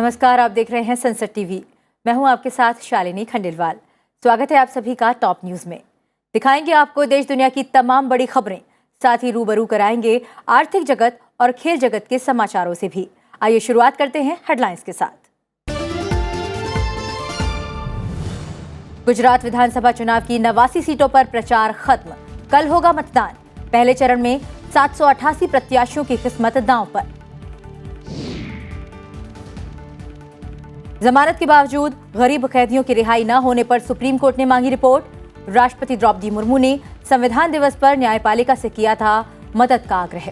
नमस्कार, आप देख रहे हैं संसद टीवी। मैं हूं आपके साथ शालिनी खंडेलवाल। स्वागत है आप सभी का टॉप न्यूज में। दिखाएंगे आपको देश दुनिया की तमाम बड़ी खबरें, साथ ही रूबरू कराएंगे आर्थिक जगत और खेल जगत के समाचारों से भी। आइए शुरुआत करते हैं हेडलाइंस के साथ। गुजरात विधानसभा चुनाव की 89 सीटों पर प्रचार खत्म। कल होगा मतदान। पहले चरण में 788 प्रत्याशियों की किस्मत दांव पर। जमानत के बावजूद गरीब कैदियों की रिहाई न होने पर सुप्रीम कोर्ट ने मांगी रिपोर्ट। राष्ट्रपति द्रौपदी मुर्मू ने संविधान दिवस पर न्यायपालिका से किया था मदद का आग्रह।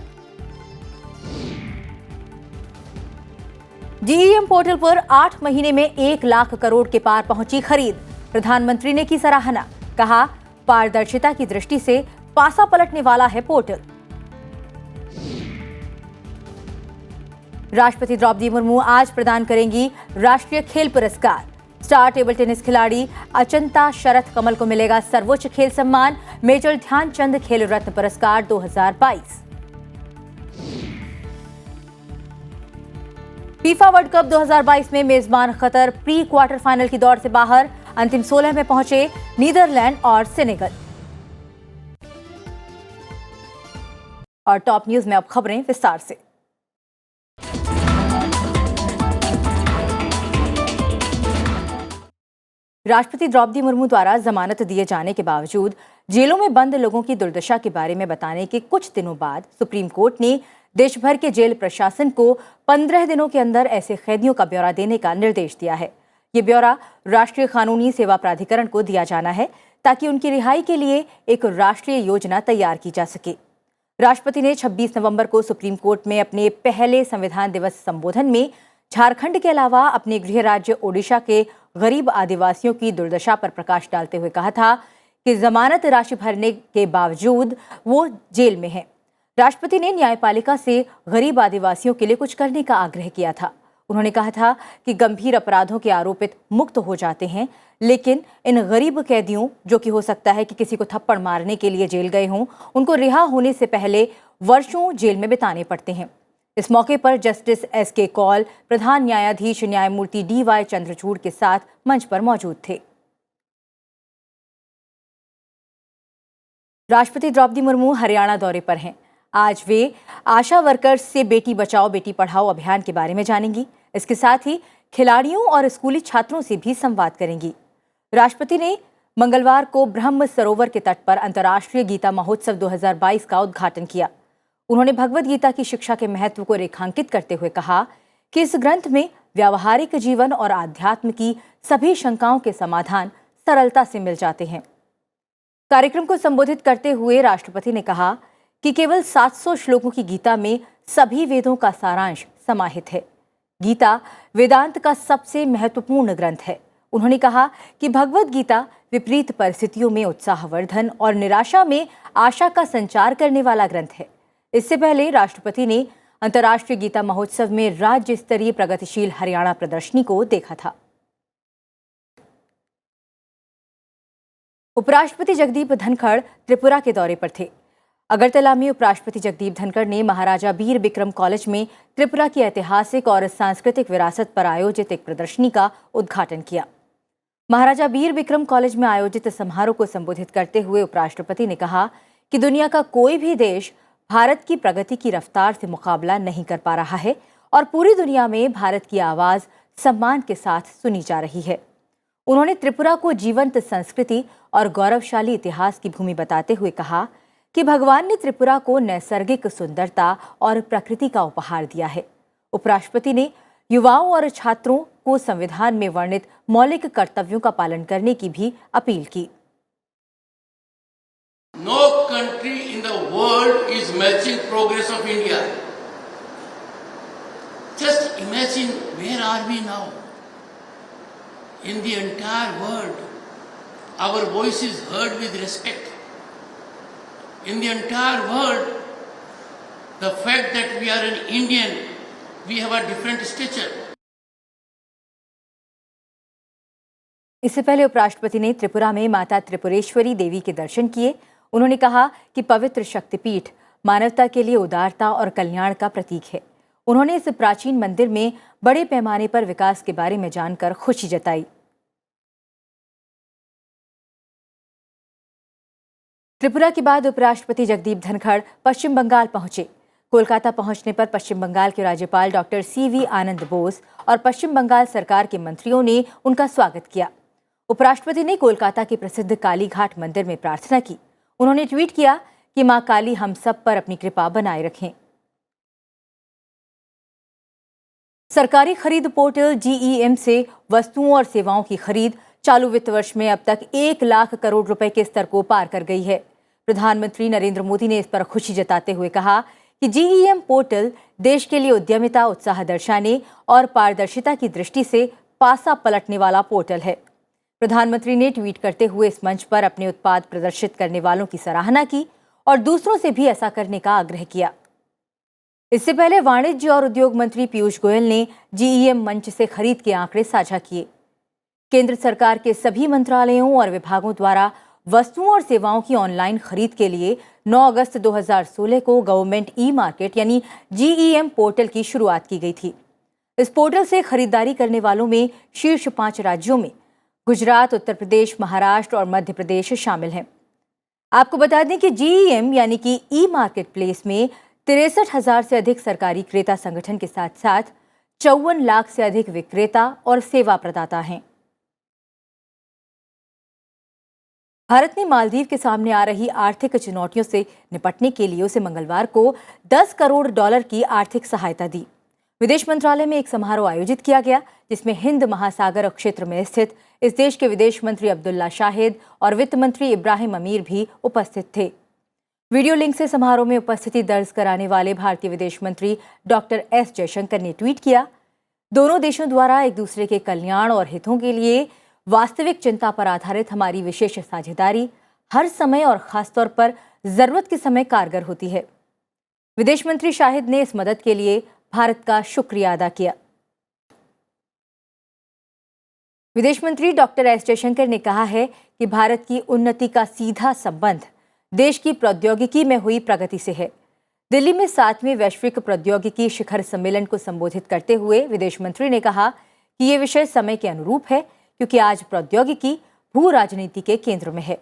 जीईएम पोर्टल पर 8 महीने में 1 लाख करोड़ के पार पहुंची खरीद। प्रधानमंत्री ने की सराहना, कहा पारदर्शिता की दृष्टि से पासा पलटने वाला है पोर्टल। राष्ट्रपति द्रौपदी मुर्मू आज प्रदान करेंगी राष्ट्रीय खेल पुरस्कार। स्टार टेबल टेनिस खिलाड़ी अचंता शरथ कमल को मिलेगा सर्वोच्च खेल सम्मान, मेजर ध्यानचंद खेल रत्न पुरस्कार 2022। फीफा वर्ल्ड कप 2022 में मेजबान कतर प्री क्वार्टर फाइनल की दौड़ से बाहर। अंतिम 16 में पहुंचे नीदरलैंड और सेनेगल। और टॉप न्यूज में अब खबरें विस्तार से। राष्ट्रपति द्रौपदी मुर्मू द्वारा जमानत दिए जाने के बावजूद जेलों में बंद लोगों की दुर्दशा के बारे में बताने के कुछ दिनों बाद सुप्रीम कोर्ट ने देश भर के जेल प्रशासन को 15 दिनों के अंदर ऐसे कैदियों का ब्यौरा देने का निर्देश दिया है। ये ब्यौरा राष्ट्रीय कानूनी सेवा प्राधिकरण को दिया जाना है ताकि उनकी रिहाई के लिए एक राष्ट्रीय योजना तैयार की जा सके। राष्ट्रपति ने 26 नवंबर को सुप्रीम कोर्ट में अपने पहले संविधान दिवस संबोधन में झारखंड के अलावा अपने गृह राज्य ओडिशा के गरीब आदिवासियों की दुर्दशा पर प्रकाश डालते हुए कहा था कि जमानत राशि भरने के बावजूद वो जेल में हैं। राष्ट्रपति ने न्यायपालिका से गरीब आदिवासियों के लिए कुछ करने का आग्रह किया था। उन्होंने कहा था कि गंभीर अपराधों के आरोपित मुक्त हो जाते हैं, लेकिन इन गरीब कैदियों, जो कि हो सकता है कि किसी को थप्पड़ मारने के लिए जेल गए हों, उनको रिहा होने से पहले वर्षों जेल में बिताने पड़ते हैं। इस मौके पर जस्टिस एस.के. कौल, प्रधान न्यायाधीश न्यायमूर्ति डी.वाई. चंद्रचूड़ के साथ मंच पर मौजूद थे। राष्ट्रपति द्रौपदी मुर्मू हरियाणा दौरे पर हैं। आज वे आशा वर्कर्स से बेटी बचाओ बेटी पढ़ाओ अभियान के बारे में जानेंगी। इसके साथ ही खिलाड़ियों और स्कूली छात्रों से भी संवाद करेंगी। राष्ट्रपति ने मंगलवार को ब्रह्म सरोवर के तट पर अंतर्राष्ट्रीय गीता महोत्सव 2022 का उद्घाटन किया। उन्होंने भगवद गीता की शिक्षा के महत्व को रेखांकित करते हुए कहा कि इस ग्रंथ में व्यावहारिक जीवन और आध्यात्म की सभी शंकाओं के समाधान सरलता से मिल जाते हैं। कार्यक्रम को संबोधित करते हुए राष्ट्रपति ने कहा कि केवल 700 श्लोकों की गीता में सभी वेदों का सारांश समाहित है। गीता वेदांत का सबसे महत्वपूर्ण ग्रंथ है। उन्होंने कहा कि भगवद गीता विपरीत परिस्थितियों में उत्साहवर्धन और निराशा में आशा का संचार करने वाला ग्रंथ है। इससे पहले राष्ट्रपति ने अंतर्राष्ट्रीय गीता महोत्सव में राज्य स्तरीय प्रगतिशील हरियाणा प्रदर्शनी को देखा था। उपराष्ट्रपति जगदीप धनखड़ त्रिपुरा के दौरे पर थे। अगरतला में उपराष्ट्रपति जगदीप धनखड़ ने महाराजा बीर बिक्रम कॉलेज में त्रिपुरा की ऐतिहासिक और सांस्कृतिक विरासत पर आयोजित एक प्रदर्शनी का उद्घाटन किया। महाराजा बीर बिक्रम कॉलेज में आयोजित समारोह को संबोधित करते हुए उपराष्ट्रपति ने कहा कि दुनिया का कोई भी देश भारत की प्रगति की रफ्तार से मुकाबला नहीं कर पा रहा है और पूरी दुनिया में भारत की आवाज सम्मान के साथ सुनी जा रही है। उन्होंने त्रिपुरा को जीवंत संस्कृति और गौरवशाली इतिहास की भूमि बताते हुए कहा कि भगवान ने त्रिपुरा को नैसर्गिक सुंदरता और प्रकृति का उपहार दिया है। उपराष्ट्रपति ने युवाओं और छात्रों को संविधान में वर्णित मौलिक कर्तव्यों का पालन करने की भी अपील की। No country in the world is matching progress of India. Just imagine where are we now? In the entire world, our voice is heard with respect. In the entire world, the fact that we are an Indian, we have a different stature. इससे पहले उपराष्ट्रपति ने त्रिपुरा में माता त्रिपुरेश्वरी देवी के दर्शन किए। उन्होंने कहा कि पवित्र शक्तिपीठ मानवता के लिए उदारता और कल्याण का प्रतीक है। उन्होंने इस प्राचीन मंदिर में बड़े पैमाने पर विकास के बारे में जानकर खुशी जताई। त्रिपुरा के बाद उपराष्ट्रपति जगदीप धनखड़ पश्चिम बंगाल पहुंचे। कोलकाता पहुंचने पर पश्चिम बंगाल के राज्यपाल डॉक्टर सीवी आनंद बोस और पश्चिम बंगाल सरकार के मंत्रियों ने उनका स्वागत किया। उपराष्ट्रपति ने कोलकाता के प्रसिद्ध काली घाट मंदिर में प्रार्थना की। उन्होंने ट्वीट किया कि मां काली हम सब पर अपनी कृपा बनाए रखें। सरकारी खरीद पोर्टल GeM से वस्तुओं और सेवाओं की खरीद चालू वित्त वर्ष में अब तक 1 लाख करोड़ रुपए के स्तर को पार कर गई है। प्रधानमंत्री नरेंद्र मोदी ने इस पर खुशी जताते हुए कहा कि GeM पोर्टल देश के लिए उद्यमिता, उत्साह दर्शाने और पारदर्शिता की दृष्टि से पासा पलटने वाला पोर्टल है। प्रधानमंत्री ने ट्वीट करते हुए इस मंच पर अपने उत्पाद प्रदर्शित करने वालों की सराहना की और दूसरों से भी ऐसा करने का आग्रह किया। इससे पहले वाणिज्य और उद्योग मंत्री पीयूष गोयल ने GeM मंच से खरीद के आंकड़े साझा किए। केंद्र सरकार के सभी मंत्रालयों और विभागों द्वारा वस्तुओं और सेवाओं की ऑनलाइन खरीद के लिए 9 अगस्त 2016 को गवर्नमेंट ई-मार्केट यानी GeM पोर्टल की शुरुआत की गई थी। इस पोर्टल से खरीदारी करने वालों में शीर्ष 5 राज्यों में गुजरात, उत्तर प्रदेश, महाराष्ट्र और मध्य प्रदेश शामिल हैं। आपको बता दें कि GeM यानी कि ई-मार्केट प्लेस में 63,000 से अधिक सरकारी क्रेता संगठन के साथ साथ 54 लाख से अधिक विक्रेता और सेवा प्रदाता हैं। भारत ने मालदीव के सामने आ रही आर्थिक चुनौतियों से निपटने के लिए उसे मंगलवार को $10 करोड़ की आर्थिक सहायता दी। विदेश मंत्रालय में एक समारोह आयोजित किया गया जिसमें हिंद महासागर क्षेत्र में स्थित इस देश के विदेश मंत्री अब्दुल्ला शाहिद और वित्त मंत्री इब्राहिम अमीर भी उपस्थित थे। वीडियो लिंक से समारोह में उपस्थिति दर्ज कराने वाले भारतीय विदेश मंत्री डॉक्टर S जयशंकर ने ट्वीट किया, दोनों देशों द्वारा एक दूसरे के कल्याण और हितों के लिए वास्तविक चिंता पर आधारित हमारी विशेष साझेदारी हर समय और खासतौर पर जरूरत के समय कारगर होती है। विदेश मंत्री शाहिद ने इस मदद के लिए भारत का शुक्रिया अदा किया। विदेश मंत्री डॉक्टर S जयशंकर ने कहा है कि भारत की उन्नति का सीधा संबंध देश की प्रौद्योगिकी में हुई प्रगति से है। दिल्ली में 7वें वैश्विक प्रौद्योगिकी शिखर सम्मेलन को संबोधित करते हुए विदेश मंत्री ने कहा कि ये विषय समय के अनुरूप है क्योंकि आज प्रौद्योगिकी भू राजनीति के केंद्र में है।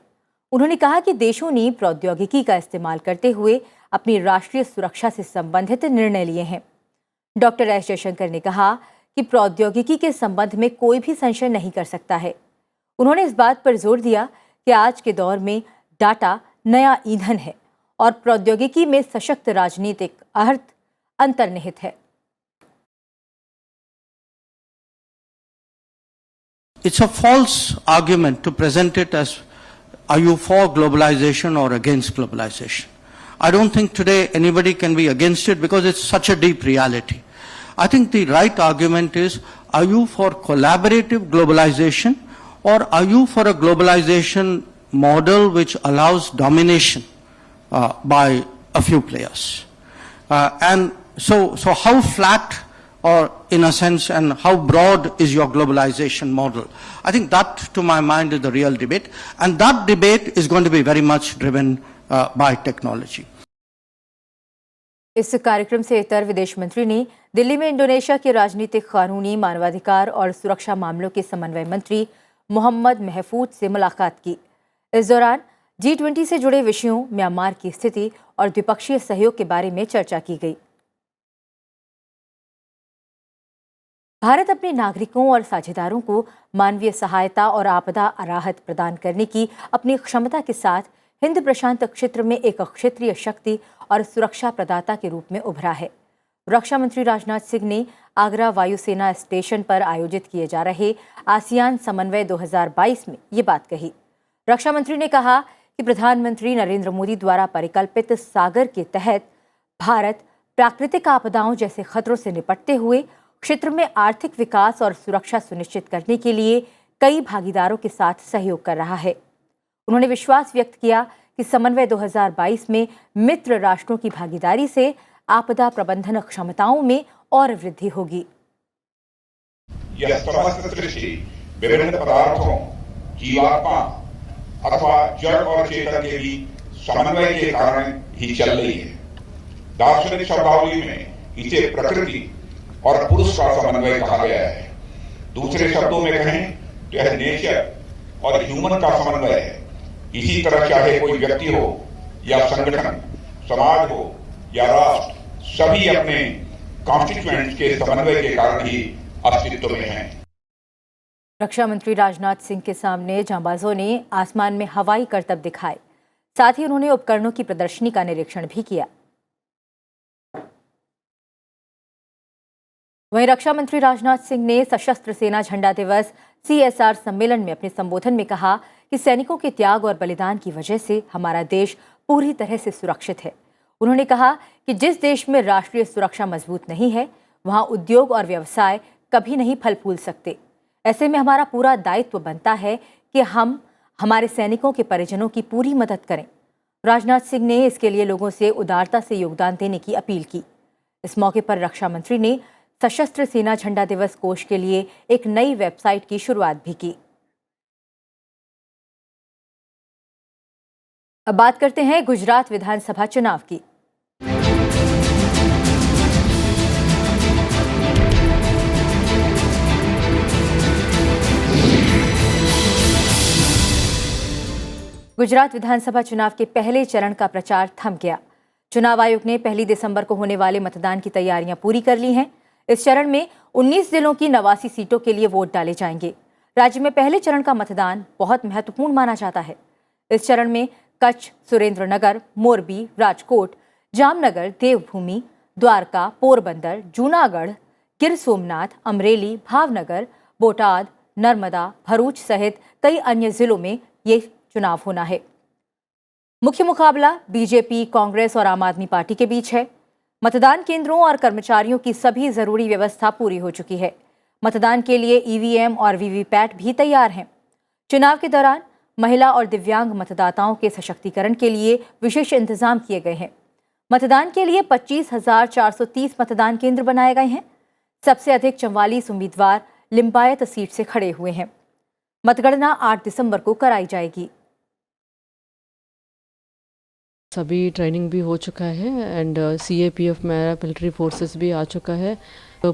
उन्होंने कहा कि देशों ने प्रौद्योगिकी का इस्तेमाल करते हुए अपनी राष्ट्रीय सुरक्षा से संबंधित निर्णय लिए हैं। डॉक्टर S जयशंकर ने कहा कि प्रौद्योगिकी के संबंध में कोई भी संशय नहीं कर सकता है। उन्होंने इस बात पर जोर दिया कि आज के दौर में डाटा नया ईंधन है और प्रौद्योगिकी में सशक्त राजनीतिक अर्थ अंतर्निहित है। It's a false argument to present it as, are you for globalization or against globalization? I don't think today anybody can be against it because it's such a deep reality. I think the right argument is, are you for collaborative globalization or are you for a globalization model which allows domination by a few players? And so how flat or in a sense and how broad is your globalization model? I think that to my mind is the real debate, and that debate is going to be very much driven by technology. इस कार्यक्रम से इतर विदेश मंत्री ने दिल्ली में Indonesia के राजनीतिक, कानूनी, मानवाधिकार और सुरक्षा मामलों के समन्वय मंत्री मोहम्मद महफूज से मुलाकात की। इस दौरान G20 से जुड़े विषयों, म्यांमार की स्थिति और द्विपक्षीय सहयोग के बारे में चर्चा की गई। भारत अपने नागरिकों और साझेदारों को मानवीय सहायता और आपदा राहत प्रदान करने की अपनी क्षमता के साथ हिंद प्रशांत क्षेत्र में एक क्षेत्रीय शक्ति और सुरक्षा प्रदाता के रूप में उभरा है। रक्षा मंत्री राजनाथ सिंह ने आगरा वायुसेना स्टेशन पर आयोजित किए जा रहे आसियान समन्वय 2022 में ये बात कही। रक्षा मंत्री ने कहा कि प्रधानमंत्री नरेंद्र मोदी द्वारा परिकल्पित सागर के तहत भारत प्राकृतिक आपदाओं जैसे खतरों से निपटते हुए क्षेत्र में आर्थिक विकास और सुरक्षा सुनिश्चित करने के लिए कई भागीदारों के साथ सहयोग कर रहा है। उन्होंने विश्वास व्यक्त किया कि समन्वय 2022 में मित्र राष्ट्रों की भागीदारी से आपदा प्रबंधन क्षमताओं में और वृद्धि होगी। यह समस्त सृष्टि विभिन्न पदार्थों, जीवात्मा अथवा जड़ और चेतन के बीच समन्वय के कारण ही चल रही है। दार्शनिक शब्दावली में इसे प्रकृति और पुरुष का समन्वय कहा गया है। दूसरे शब्दों में कहें तो यह नेचर और ह्यूमन का समन्वय है। इसी तरह चाहे कोई व्यक्ति हो या संगठन, समाज हो या राष्ट्र, सभी अपने कॉन्स्टिट्यूएंट्स के समन्वय के कारण ही अस्तित्व में हैं। रक्षा मंत्री राजनाथ सिंह के सामने जांबाजों ने आसमान में हवाई करतब दिखाए। साथ ही उन्होंने उपकरणों की प्रदर्शनी का निरीक्षण भी किया। वहीं रक्षा मंत्री राजनाथ सिंह ने सशस्त्र सेना झंडा दिवस CSR सम्मेलन में अपने संबोधन में कहा कि सैनिकों के त्याग और बलिदान की वजह से हमारा देश पूरी तरह से सुरक्षित है। उन्होंने कहा कि जिस देश में राष्ट्रीय सुरक्षा मजबूत नहीं है, वहां उद्योग और व्यवसाय कभी नहीं फल फूल सकते। ऐसे में हमारा पूरा दायित्व बनता है कि हम हमारे सैनिकों के परिजनों की पूरी मदद करें। राजनाथ सिंह ने इसके लिए लोगों से उदारता से योगदान देने की अपील की। इस मौके पर रक्षा मंत्री ने सशस्त्र सेना झंडा दिवस कोष के लिए एक नई वेबसाइट की शुरुआत भी की। अब बात करते हैं गुजरात विधानसभा चुनाव की। गुजरात विधानसभा चुनाव के पहले चरण का प्रचार थम गया। चुनाव आयोग ने 1 दिसंबर को होने वाले मतदान की तैयारियां पूरी कर ली हैं। इस चरण में 19 जिलों की 89 सीटों के लिए वोट डाले जाएंगे। राज्य में पहले चरण का मतदान बहुत महत्वपूर्ण माना जाता है। इस चरण में कच्छ, सुरेंद्रनगर, मोरबी, राजकोट, जामनगर, देवभूमि, द्वारका, पोरबंदर, जूनागढ़, गिर सोमनाथ, अमरेली, भावनगर, बोटाद, नर्मदा, भरूच सहित कई अन्य जिलों में ये चुनाव होना है। मुख्य मुकाबला बीजेपी, कांग्रेस और आम आदमी पार्टी के बीच है। मतदान केंद्रों और कर्मचारियों की सभी जरूरी व्यवस्था पूरी हो चुकी है। मतदान के लिए EVM और VVPAT भी तैयार हैं। चुनाव के दौरान महिला और दिव्यांग मतदाताओं के सशक्तिकरण के लिए विशेष इंतजाम किए गए हैं। मतदान के लिए 25,430 मतदान केंद्र बनाए गए हैं। सबसे अधिक 44 उम्मीदवार लिंबायत सीट से खड़े हुए हैं। मतगणना 8 दिसंबर को कराई जाएगी। सभी ट्रेनिंग भी हो चुका है एंड CAPF मेरा मिलिट्री फोर्सेस भी आ चुका है।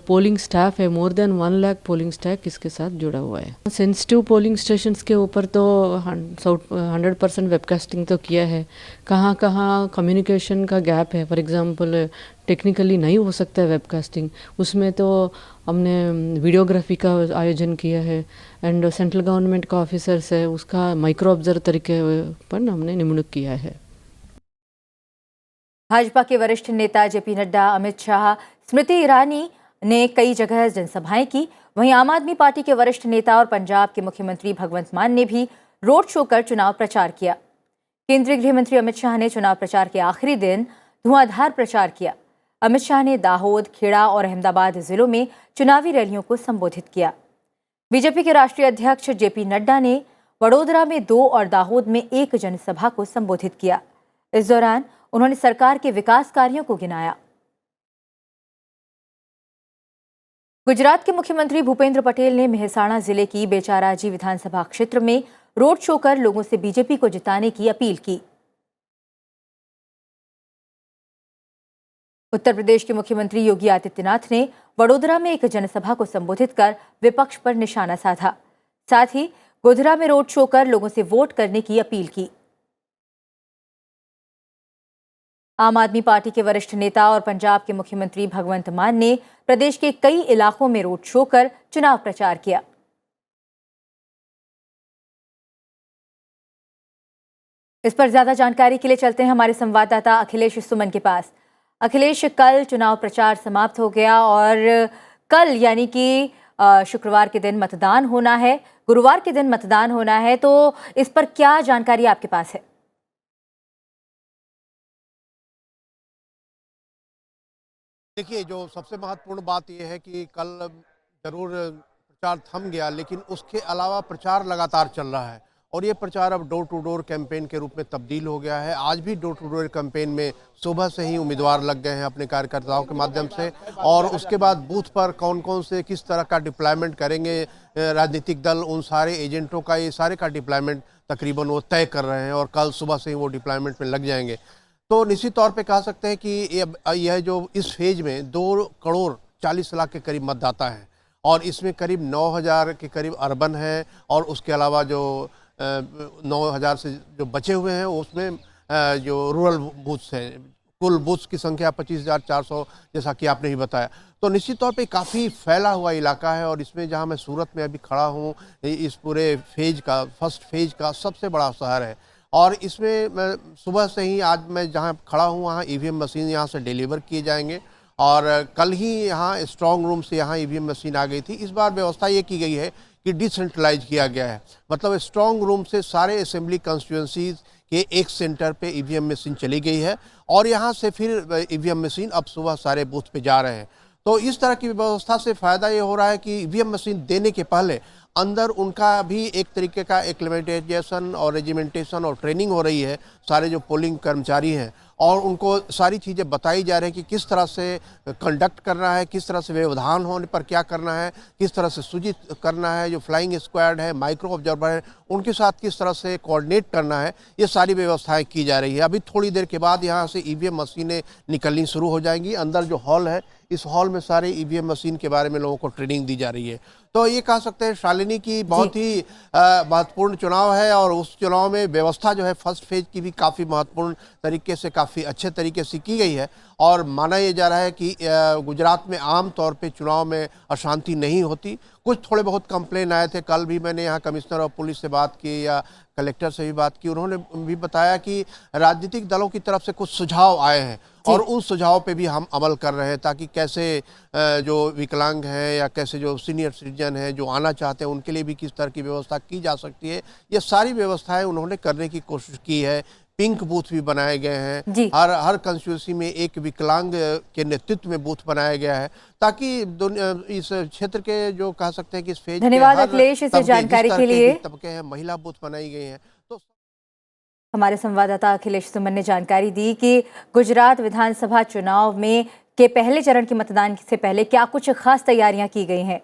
पोलिंग स्टाफ है, more than 1 lakh polling staff इसके साथ जुड़ा हुआ है। सेंसिटिव पोलिंग स्टेशंस के ऊपर तो 100% वेबकास्टिंग तो किया है। कहाँ कहाँ कम्युनिकेशन का गैप है, फॉर एग्जांपल टेक्निकली नहीं हो सकता है वेबकास्टिंग, उसमें तो हमने वीडियोग्राफी का आयोजन किया है एंड सेंट्रल गवर्नमेंट का ऑफिसर्स है, उसका माइक्रो ऑब्जर्वर तरीके पर हमने नियुक्त किया है। भाजपा के वरिष्ठ नेता JP नड्डा, अमित शाह, स्मृति ईरानी ने कई जगह जनसभाएं की। वहीं आम आदमी पार्टी के वरिष्ठ नेता और पंजाब के मुख्यमंत्री भगवंत मान ने भी रोड शो कर चुनाव प्रचार किया। केंद्रीय गृह मंत्री अमित शाह ने चुनाव प्रचार के आखिरी दिन धुआंधार प्रचार किया। अमित शाह ने दाहोद, खेड़ा और अहमदाबाद जिलों में चुनावी रैलियों को संबोधित किया। बीजेपी के राष्ट्रीय अध्यक्ष JP नड्डा ने वडोदरा में 2 और दाहोद में 1 जनसभा को संबोधित किया। इस दौरान उन्होंने सरकार के विकास कार्यों को गिनाया। गुजरात के मुख्यमंत्री भूपेंद्र पटेल ने मेहसाणा जिले की बेचाराजी विधानसभा क्षेत्र में रोड शो कर लोगों से बीजेपी को जिताने की अपील की। उत्तर प्रदेश के मुख्यमंत्री योगी आदित्यनाथ ने वडोदरा में एक जनसभा को संबोधित कर विपक्ष पर निशाना साधा। साथ ही गोधरा में रोड शो कर लोगों से वोट करने की अपील की। आम आदमी पार्टी के वरिष्ठ नेता और पंजाब के मुख्यमंत्री भगवंत मान ने प्रदेश के कई इलाकों में रोड शो कर चुनाव प्रचार किया। इस पर ज्यादा जानकारी के लिए चलते हैं हमारे संवाददाता अखिलेश सुमन के पास। अखिलेश, कल चुनाव प्रचार समाप्त हो गया और कल यानी कि शुक्रवार के दिन मतदान होना है, गुरुवार के दिन मतदान होना है, तो इस पर क्या जानकारी आपके पास है? देखिए, जो सबसे महत्वपूर्ण बात यह है कि कल जरूर प्रचार थम गया, लेकिन उसके अलावा प्रचार लगातार चल रहा है और ये प्रचार अब डोर टू डोर कैंपेन के रूप में तब्दील हो गया है। आज भी डोर टू डोर कैंपेन में सुबह से ही उम्मीदवार लग गए हैं अपने कार्यकर्ताओं के माध्यम से, और उसके बाद बूथ पर कौन कौन से किस तरह का डिप्लॉयमेंट करेंगे राजनीतिक दल, उन सारे एजेंटों का ये सारे का डिप्लॉयमेंट तकरीबन वो तय कर रहे हैं और कल सुबह से ही वो डिप्लॉयमेंट में लग जाएंगे। तो निश्चित तौर पे कह सकते हैं कि यह जो इस फेज में 2 करोड़ 40 लाख के करीब मतदाता हैं और इसमें करीब 9,000 के करीब अर्बन है और उसके अलावा जो 9,000 से जो बचे हुए हैं उसमें जो रूरल बूथ्स हैं, कुल बूथ्स की संख्या 25,400 जैसा कि आपने ही बताया। तो निश्चित तौर पे काफ़ी फैला हुआ इलाका है और इसमें जहां मैं सूरत में अभी खड़ा हूं, इस पूरे फेज का फर्स्ट फेज का सबसे बड़ा शहर है और इसमें मैं सुबह से ही आज मैं जहां खड़ा हूं वहां ईवीएम मशीन यहां से डिलीवर किए जाएंगे और कल ही यहाँ स्ट्रांग रूम से यहाँ ईवीएम मशीन आ गई थी। इस बार व्यवस्था ये की गई है कि डिसेंट्रलाइज किया गया है, मतलब स्ट्रांग रूम से सारे असेंबली कॉन्स्टिट्यूंसीज के एक सेंटर पे ईवीएम मशीन चली गई है और यहाँ से फिर ईवीएम मशीन अब सुबह सारे बूथ पे जा रहे हैं। तो इस तरह की व्यवस्था से फ़ायदा ये हो रहा है कि ईवीएम मशीन देने के पहले अंदर उनका भी एक तरीके का एक्लिमेटाइजेशन और रेजिमेंटेशन और ट्रेनिंग हो रही है। सारे जो पोलिंग कर्मचारी हैं और उनको सारी चीज़ें बताई जा रही हैं कि किस तरह से कंडक्ट करना है, किस तरह से व्यवधान होने पर क्या करना है, किस तरह से सूचित करना है, जो फ्लाइंग स्क्वाड है, माइक्रो ऑब्जर्वर है, उनके साथ किस तरह से कोऑर्डिनेट करना है, ये सारी व्यवस्थाएं की जा रही है। अभी थोड़ी देर के बाद यहाँ से ईवीएम मशीनें निकलनी शुरू हो जाएंगी। अंदर जो हॉल है, इस हॉल में सारे ईवीएम मशीन के बारे में लोगों को ट्रेनिंग दी जा रही है। तो ये कह सकते हैं शालिनी की बहुत ही महत्वपूर्ण चुनाव है और उस चुनाव में व्यवस्था जो है फर्स्ट फेज की भी काफ़ी महत्वपूर्ण तरीके से, काफ़ी अच्छे तरीके से की गई है और माना यह जा रहा है कि गुजरात में आम तौर पे चुनाव में अशांति नहीं होती। कुछ थोड़े बहुत कंप्लेन आए थे, कल भी मैंने यहाँ कमिश्नर ऑफ पुलिस से बात की या कलेक्टर से भी बात की, उन्होंने भी बताया कि राजनीतिक दलों की तरफ से कुछ सुझाव आए हैं और उन सुझाव पे भी हम अमल कर रहे हैं ताकि कैसे जो विकलांग हैं या कैसे जो सीनियर सिटीजन हैं जो आना चाहते हैं उनके लिए भी किस तरह की व्यवस्था की जा सकती है, ये सारी व्यवस्थाएं उन्होंने करने की कोशिश की है। पिंक बूथ भी बनाए गए हैं, हर कंस्टिट्यूंसी में एक विकलांग के नेतृत्व में बूथ बनाया गया है ताकि इस क्षेत्र के जो कह सकते हैं कि इस फेज धन्यवाद अखिलेश इस जानकारी के लिए। तबके हैं, महिला बूथ बनाई गई हैं। तो हमारे संवाददाता अखिलेश सुमन ने जानकारी दी कि गुजरात विधानसभा चुनाव में के पहले चरण के मतदान से पहले क्या कुछ खास तैयारियां की गई हैं।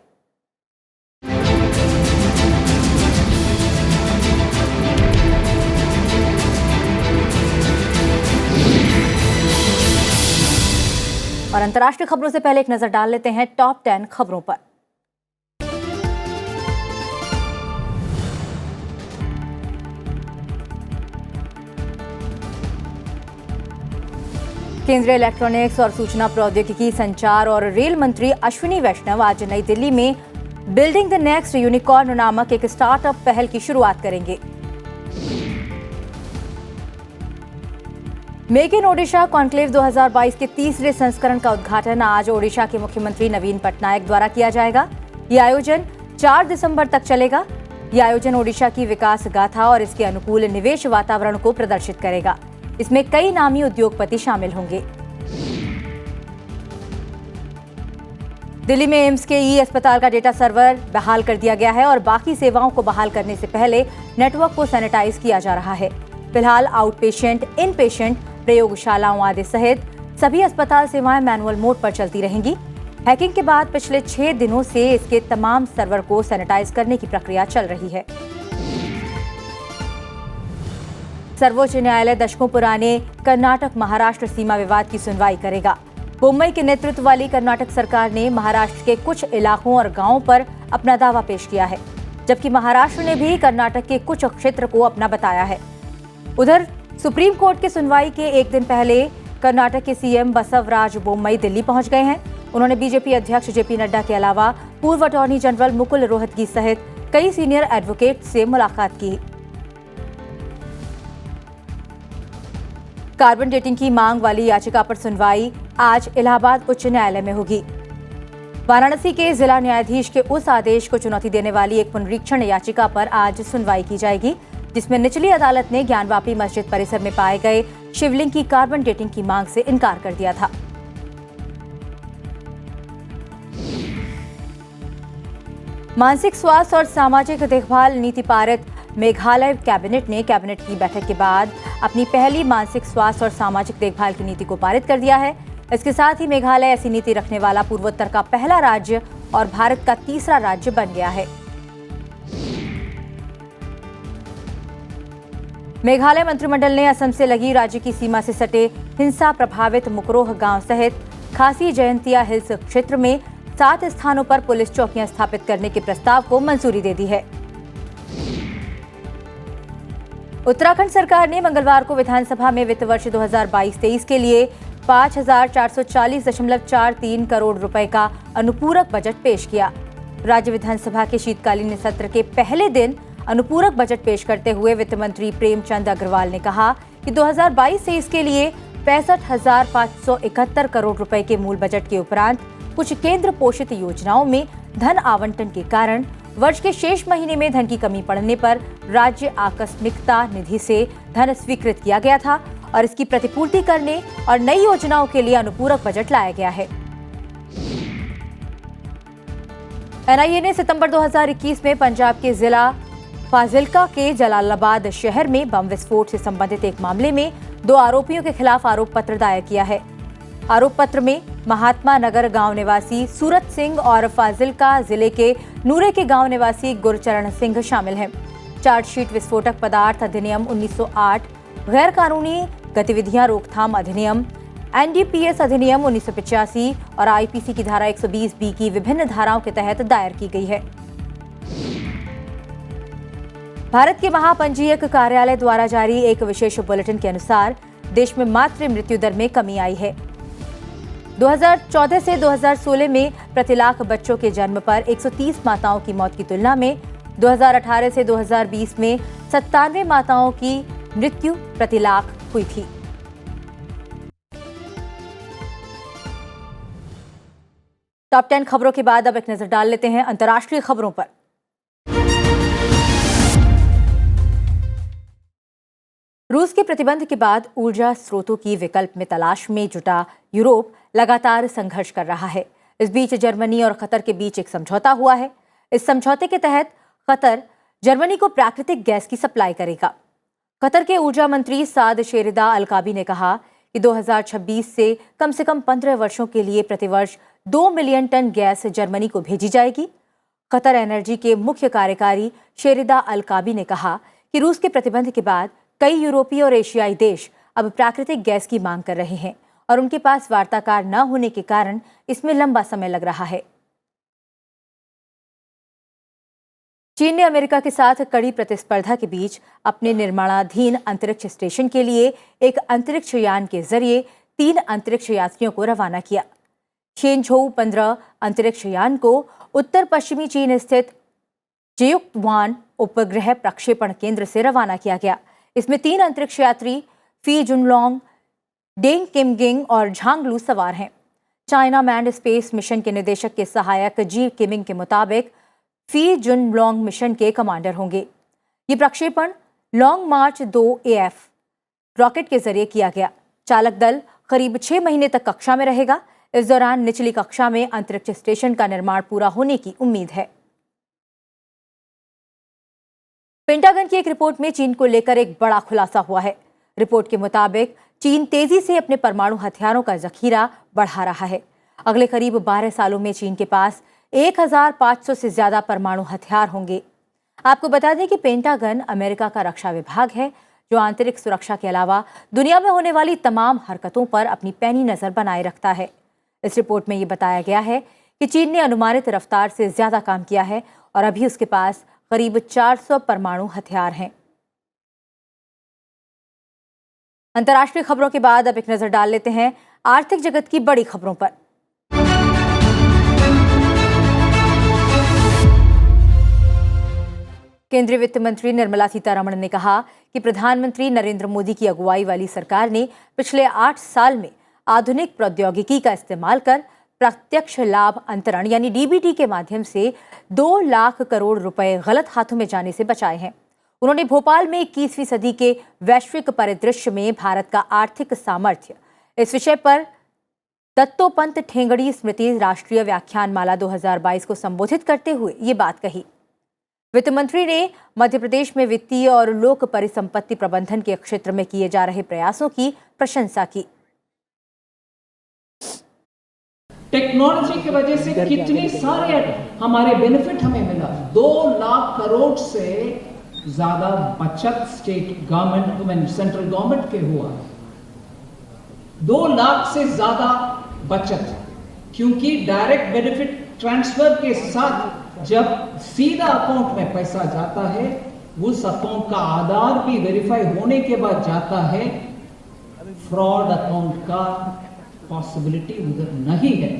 और अंतर्राष्ट्रीय खबरों से पहले एक नजर डाल लेते हैं टॉप 10 खबरों पर। केंद्रीय इलेक्ट्रॉनिक्स और सूचना प्रौद्योगिकी, संचार और रेल मंत्री अश्विनी वैष्णव आज नई दिल्ली में बिल्डिंग द नेक्स्ट यूनिकॉर्न नामक एक स्टार्टअप पहल की शुरुआत करेंगे। मेक इन ओडिशा कॉन्क्लेव 2022 के तीसरे संस्करण का उद्घाटन आज ओडिशा के मुख्यमंत्री नवीन पटनायक द्वारा किया जाएगा। ये आयोजन 4 दिसंबर तक चलेगा। ये आयोजन ओडिशा की विकास गाथा और इसके अनुकूल निवेश वातावरण को प्रदर्शित करेगा। इसमें कई नामी उद्योगपति शामिल होंगे। दिल्ली में एम्स के ई अस्पताल का डेटा सर्वर बहाल कर दिया गया है और बाकी सेवाओं को बहाल करने से पहले नेटवर्क को सैनिटाइज किया जा रहा है। फिलहाल आउट पेशेंट, इन पेशेंट, प्रयोगशालाओं आदि सहित सभी अस्पताल सेवाएं मैनुअल मोड पर चलती रहेंगी। हैकिंग के बाद पिछले 6 दिनों से इसके तमाम सर्वर को सैनिटाइज करने की प्रक्रिया चल रही है। सर्वोच्च न्यायालय दशकों पुराने कर्नाटक महाराष्ट्र सीमा विवाद की सुनवाई करेगा। बोम्मई के नेतृत्व वाली कर्नाटक सरकार ने महाराष्ट्र के कुछ इलाकों और गांवों पर अपना दावा पेश किया है, जबकि महाराष्ट्र ने भी कर्नाटक के कुछ क्षेत्र को अपना बताया है। उधर सुप्रीम कोर्ट की सुनवाई के एक दिन पहले कर्नाटक के सीएम बसवराज बोम्मई दिल्ली पहुंच गए हैं। उन्होंने बीजेपी अध्यक्ष जेपी नड्डा के अलावा पूर्व अटॉर्नी जनरल मुकुल रोहतगी सहित कई सीनियर एडवोकेट से मुलाकात की। कार्बन डेटिंग की मांग वाली याचिका पर सुनवाई आज इलाहाबाद उच्च न्यायालय में होगी। वाराणसी के जिला न्यायाधीश के उस आदेश को चुनौती देने वाली एक पुनरीक्षण याचिका पर आज सुनवाई की जाएगी, जिसमें निचली अदालत ने ज्ञानवापी मस्जिद परिसर में पाए गए शिवलिंग की कार्बन डेटिंग की मांग से इनकार कर दिया था। मानसिक स्वास्थ्य और सामाजिक देखभाल नीति पारित मेघालय कैबिनेट ने कैबिनेट की बैठक के बाद अपनी पहली मानसिक स्वास्थ्य और सामाजिक देखभाल की नीति को पारित कर दिया है। इसके साथ ही मेघालय ऐसी नीति रखने वाला पूर्वोत्तर का पहला राज्य और भारत का तीसरा राज्य बन गया है। मेघालय मंत्रिमंडल ने असम से लगी राज्य की सीमा से सटे हिंसा प्रभावित मुकरोह गांव सहित खासी जयंतिया हिल्स क्षेत्र में 7 स्थानों पर पुलिस चौकियां स्थापित करने के प्रस्ताव को मंजूरी दे दी है। उत्तराखंड सरकार ने मंगलवार को विधानसभा में वित्त वर्ष 2022-23 के लिए 5,440.43 करोड़ रुपए का अनुपूरक बजट पेश किया। राज्य विधानसभा के शीतकालीन सत्र के पहले दिन अनुपूरक बजट पेश करते हुए वित्त मंत्री प्रेमचंद अग्रवाल ने कहा कि 2022-23 के लिए 65,571 करोड़ रुपए के मूल बजट के उपरांत कुछ केंद्र पोषित योजनाओं में धन आवंटन के कारण वर्ष के शेष महीने में धन की कमी पड़ने पर राज्य आकस्मिकता निधि से धन स्वीकृत किया गया था और इसकी प्रतिपूर्ति करने और नई योजनाओं के लिए अनुपूरक बजट लाया गया है। एनआईए ने सितंबर 2021 में पंजाब के जिला फाजिल्का के जलालाबाद शहर में बम विस्फोट से संबंधित एक मामले में 2 आरोपियों के खिलाफ आरोप पत्र दायर किया है। आरोप पत्र में महात्मा नगर गांव निवासी सूरत सिंह और फाजिल्का जिले के नूरे के गांव निवासी गुरचरण सिंह शामिल हैं। चार्जशीट विस्फोटक पदार्थ अधिनियम 1908, गैर कानूनी गतिविधियां रोकथाम अधिनियम, एनडीपीएस अधिनियम 1985 और आईपीसी की धारा 120B की विभिन्न धाराओं के तहत दायर की गई है। भारत के महापंजीयक कार्यालय द्वारा जारी एक विशेष बुलेटिन के अनुसार देश में मातृ मृत्यु दर में कमी आई है। 2014 से 2016 में प्रति लाख बच्चों के जन्म पर 130 माताओं की मौत की तुलना में 2018 से 2020 में 97 माताओं की मृत्यु प्रति लाख हुई थी। टॉप 10 खबरों के बाद अब एक नजर डाल लेते हैं अंतर्राष्ट्रीय खबरों पर। रूस के प्रतिबंध के बाद ऊर्जा स्रोतों की विकल्प में तलाश में जुटा यूरोप लगातार संघर्ष कर रहा है। इस बीच जर्मनी और कतर के बीच एक समझौता हुआ है। इस समझौते के तहत कतर जर्मनी को प्राकृतिक गैस की सप्लाई करेगा। कतर के ऊर्जा मंत्री साद शेरिदा अलकाबी ने कहा कि 2026 से कम 15 वर्षों के लिए प्रतिवर्ष 2 मिलियन टन गैस जर्मनी को भेजी जाएगी। कतर एनर्जी के मुख्य कार्यकारी शेरिदा अलकाबी ने कहा कि रूस के प्रतिबंध के बाद कई यूरोपीय और एशियाई देश अब प्राकृतिक गैस की मांग कर रहे हैं और उनके पास वार्ताकार न होने के कारण इसमें लंबा समय लग रहा है। चीन ने अमेरिका के साथ कड़ी प्रतिस्पर्धा के बीच अपने निर्माणाधीन अंतरिक्ष स्टेशन के लिए एक अंतरिक्ष यान के जरिए 3 अंतरिक्ष यात्रियों को रवाना किया। शेनझोउ 15 अंतरिक्ष यान को उत्तर पश्चिमी चीन स्थित जियुक्वान उपग्रह प्रक्षेपण केंद्र से रवाना किया गया। इसमें 3 अंतरिक्ष यात्री फी जुनलोंग, डेंग किमगिंग और झांगलू सवार हैं। चाइना मैन्ड स्पेस मिशन के निदेशक के सहायक जी किमिंग के मुताबिक फी जुनलोंग मिशन के कमांडर होंगे। ये प्रक्षेपण लॉन्ग मार्च 2 AF रॉकेट के जरिए किया गया। चालक दल करीब 6 महीने तक कक्षा में रहेगा। इस दौरान निचली कक्षा में अंतरिक्ष स्टेशन का निर्माण पूरा होने की उम्मीद है। पेंटागन की एक रिपोर्ट में चीन को लेकर एक बड़ा खुलासा हुआ है। रिपोर्ट के मुताबिक चीन तेजी से अपने परमाणु हथियारों का जखीरा बढ़ा रहा है। अगले करीब 12 सालों में चीन के पास 1500 से ज्यादा परमाणु हथियार होंगे। आपको बता दें कि पेंटागन अमेरिका का रक्षा विभाग है जो आंतरिक सुरक्षा के अलावा दुनिया में होने वाली तमाम हरकतों पर अपनी पैनी नजर बनाए रखता है। इस रिपोर्ट में ये बताया गया है कि चीन ने अनुमानित रफ्तार से ज्यादा काम किया है और अभी उसके पास करीब 400 परमाणु हथियार हैं। अंतर्राष्ट्रीय खबरों के बाद अब एक नजर डाल लेते हैं आर्थिक जगत की बड़ी खबरों पर। केंद्रीय वित्त मंत्री निर्मला सीतारमण ने कहा कि प्रधानमंत्री नरेंद्र मोदी की अगुवाई वाली सरकार ने पिछले 8 साल में आधुनिक प्रौद्योगिकी का इस्तेमाल कर प्रत्यक्ष लाभ अंतरण यानी डीबीटी के माध्यम से 2 लाख करोड़ रुपए गलत हाथों में जाने से बचाए हैं। उन्होंने भोपाल में 21वीं सदी के वैश्विक परिदृश्य में भारत का आर्थिक सामर्थ्य इस विषय पर दत्तोपंत ठेंगड़ी स्मृति राष्ट्रीय व्याख्यानमाला 2022 को संबोधित करते हुए ये बात कही। वित्त मंत्री ने मध्य प्रदेश में वित्तीय और लोक परिसंपत्ति प्रबंधन के क्षेत्र में किए जा रहे प्रयासों की प्रशंसा की। टेक्नोलॉजी की वजह से कितने सारे हमारे बेनिफिट हमें मिला। 2 लाख करोड़ से ज्यादा बचत स्टेट गवर्नमेंट सेंट्रल गवर्नमेंट के हुआ, 2 लाख से ज्यादा बचत, क्योंकि डायरेक्ट बेनिफिट ट्रांसफर के साथ जब सीधा अकाउंट में पैसा जाता है, उस अकाउंट का आधार भी वेरीफाई होने के बाद जाता है, फ्रॉड अकाउंट का पॉसिबिलिटी उधर नहीं है।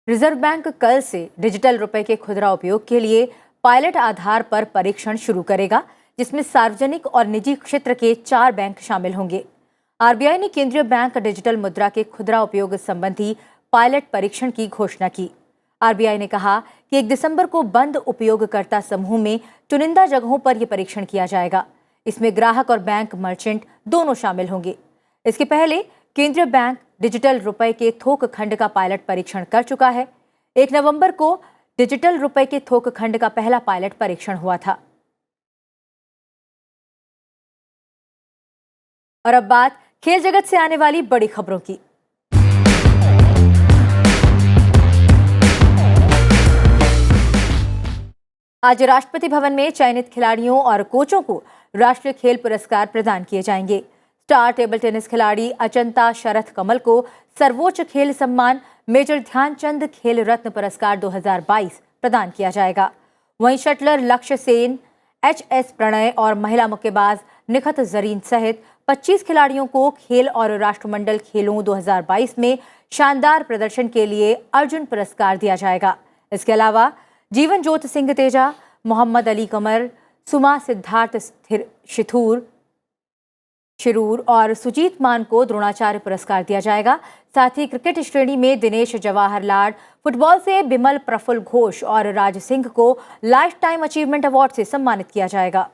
रिजर्व बैंक कल से डिजिटल रुपए के खुदरा उपयोग के लिए पायलट आधार पर परीक्षण शुरू करेगा, जिसमें सार्वजनिक और निजी क्षेत्र के 4 बैंक शामिल होंगे। आरबीआई ने केंद्रीय बैंक डिजिटल मुद्रा के खुदरा उपयोग संबंधी पायलट परीक्षण की घोषणा की। आरबीआई ने कहा कि 1 दिसंबर को बंद उपयोगकर्ता समूह में चुनिंदा जगहों पर यह परीक्षण किया जाएगा। इसमें ग्राहक और बैंक मर्चेंट दोनों शामिल होंगे। इसके पहले केंद्रीय बैंक डिजिटल रुपए के थोक खंड का पायलट परीक्षण कर चुका है। 1 नवंबर को डिजिटल रुपए के थोक खंड का पहला पायलट परीक्षण हुआ था। और अब बात खेल जगत से आने वाली बड़ी खबरों की। आज राष्ट्रपति भवन में चयनित खिलाड़ियों और कोचों को राष्ट्रीय खेल पुरस्कार प्रदान किए जाएंगे। स्टार टेबल टेनिस खिलाड़ी अचंता शरथ कमल को सर्वोच्च खेल सम्मान मेजर ध्यानचंद खेल रत्न पुरस्कार 2022 प्रदान किया जाएगा। वहीं शटलर लक्ष्य सेन, एचएस प्रणय और महिला मुक्केबाज निखत जरीन सहित 25 खिलाड़ियों को खेल और राष्ट्रमंडल खेलों 2022 में शानदार प्रदर्शन के लिए अर्जुन पुरस्कार दिया जाएगा। इसके अलावा जीवन ज्योत सिंह तेजा, मोहम्मद अली कमर, सुमा सिद्धार्थ शिरूर और सुजीत मान को द्रोणाचार्य पुरस्कार दिया जाएगा। साथ ही क्रिकेट श्रेणी में दिनेश जवाहर लाड, फुटबॉल से बिमल प्रफुल्ल घोष और राज सिंह को लाइफ टाइम अचीवमेंट अवार्ड से सम्मानित किया जाएगा।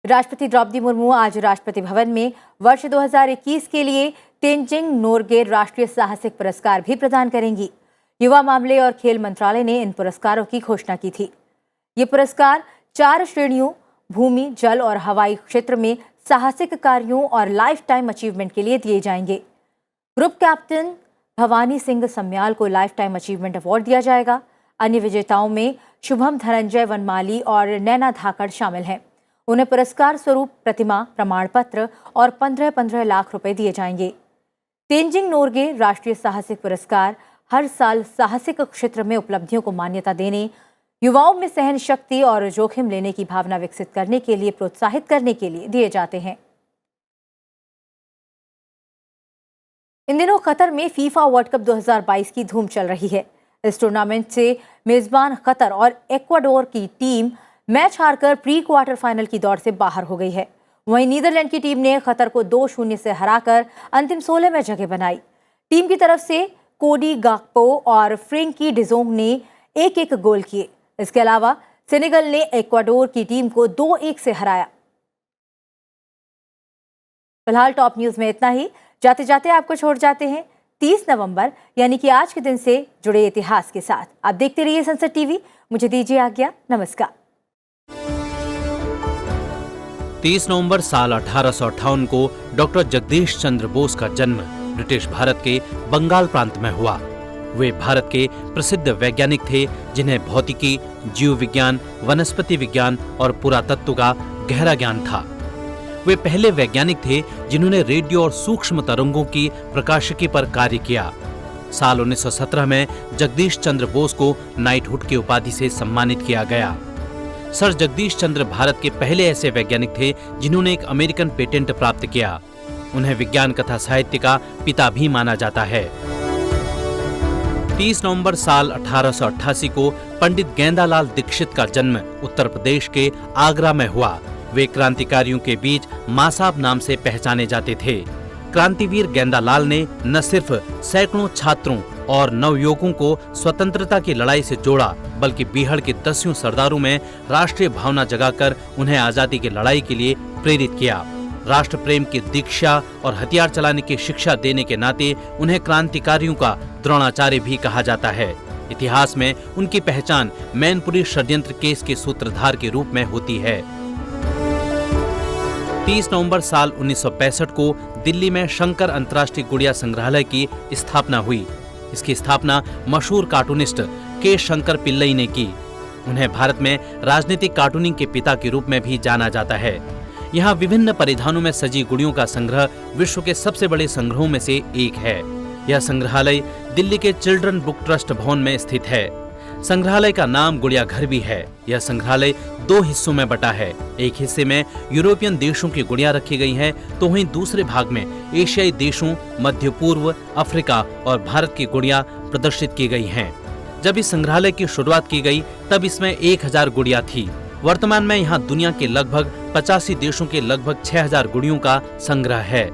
राष्ट्रपति द्रौपदी मुर्मू आज राष्ट्रपति भवन में वर्ष 2021 के लिए तेंजिंग नोरगे राष्ट्रीय साहसिक पुरस्कार भी प्रदान करेंगी। युवा मामले और खेल मंत्रालय ने इन पुरस्कारों की घोषणा की थी। ये पुरस्कार 4 श्रेणियों भूमि, जल और हवाई क्षेत्र में साहसिक कार्यों और लाइफ टाइम अचीवमेंट के लिए दिए जाएंगे। ग्रुप कैप्टन भवानी सिंह सम्याल को लाइफ टाइम अचीवमेंट अवार्ड दिया जाएगा। अन्य विजेताओं में शुभम धनंजय वनमाली और नैना धाकड़ शामिल हैं। उन्हें पुरस्कार स्वरूप प्रतिमा, प्रमाण पत्र और 15-15 लाख रुपए दिए जाएंगे। तेंजिंग नोरगे राष्ट्रीय साहसिक पुरस्कार हर साल साहसिक क्षेत्र में उपलब्धियों को मान्यता देने, युवाओं में सहन शक्ति और जोखिम लेने की भावना विकसित करने के लिए प्रोत्साहित करने के लिए दिए जाते हैं। इन दिनों कतर में फीफा वर्ल्ड कप 2022 की धूम चल रही है। इस टूर्नामेंट से मेजबान कतर और इक्वाडोर की टीम मैच हारकर प्री क्वार्टर फाइनल की दौड़ से बाहर हो गई है। वहीं नीदरलैंड की टीम ने कतर को 2-0 से हराकर अंतिम 16 में जगह बनाई। टीम की तरफ से कोडी गाकपो और फ्रेंकी डिजोंग ने 1-1 गोल किए। इसके अलावा सेनेगल ने इक्वाडोर की टीम को 2-1 से हराया। फिलहाल टॉप न्यूज में इतना ही। जाते जाते आपको छोड़ जाते हैं 30 नवंबर यानी कि आज के दिन से जुड़े इतिहास के साथ। आप देखते रहिए संसद टीवी। मुझे दीजिए आज्ञा। नमस्कार। 30 नवंबर साल 1858 को डॉक्टर जगदीश चंद्र बोस का जन्म ब्रिटिश भारत के बंगाल प्रांत में हुआ। वे भारत के प्रसिद्ध वैज्ञानिक थे जिन्हें भौतिकी, जीव विज्ञान, वनस्पति विज्ञान और पुरातत्व का गहरा ज्ञान था। वे पहले वैज्ञानिक थे जिन्होंने रेडियो और सूक्ष्म तरंगों की प्रकाशिकी पर कार्य किया। साल 1917 में जगदीश चंद्र बोस को नाइटहुड की उपाधि से सम्मानित किया गया। सर जगदीश चंद्र भारत के पहले ऐसे वैज्ञानिक थे जिन्होंने एक अमेरिकन पेटेंट प्राप्त किया। उन्हें विज्ञान कथा साहित्य का पिता भी माना जाता है। 30 नवंबर साल 1888 को पंडित गेंदालाल दीक्षित का जन्म उत्तर प्रदेश के आगरा में हुआ। वे क्रांतिकारियों के बीच मासाब नाम से पहचाने जाते थे। क्रांतिवीर गेंदालाल ने न सिर्फ सैकड़ों छात्रों और नवयुवकों को स्वतंत्रता की लड़ाई से जोड़ा, बल्कि बिहार के 10 सरदारों में राष्ट्रीय भावना जगाकर उन्हें आजादी की लड़ाई के लिए प्रेरित किया। राष्ट्र प्रेम की दीक्षा और हथियार चलाने की शिक्षा देने के नाते उन्हें क्रांतिकारियों का द्रोणाचार्य भी कहा जाता है। इतिहास में उनकी पहचान मैनपुरी षड्यंत्र केस के सूत्रधार के रूप में होती है। 30 नवंबर साल 1965 को दिल्ली में शंकर अंतर्राष्ट्रीय गुड़िया संग्रहालय की स्थापना हुई। इसकी स्थापना मशहूर कार्टूनिस्ट के शंकर पिल्लई ने की। उन्हें भारत में राजनीतिक कार्टूनिंग के पिता के रूप में भी जाना जाता है। यहाँ विभिन्न परिधानों में सजी गुड़ियों का संग्रह विश्व के सबसे बड़े संग्रहों में से एक है। यह संग्रहालय दिल्ली के चिल्ड्रन बुक ट्रस्ट भवन में स्थित है। संग्रहालय का नाम गुड़िया घर भी है। यह संग्रहालय 2 हिस्सों में बटा है। एक हिस्से में यूरोपियन देशों की गुड़िया रखी गई हैं, तो वहीं दूसरे भाग में एशियाई देशों, मध्य पूर्व, अफ्रीका और भारत की गुड़िया प्रदर्शित की गई हैं। जब इस संग्रहालय की शुरुआत की गई तब इसमें 1000 गुड़िया थी। वर्तमान में यहाँ दुनिया के लगभग 85 देशों के लगभग 6000 गुड़ियों का संग्रह है।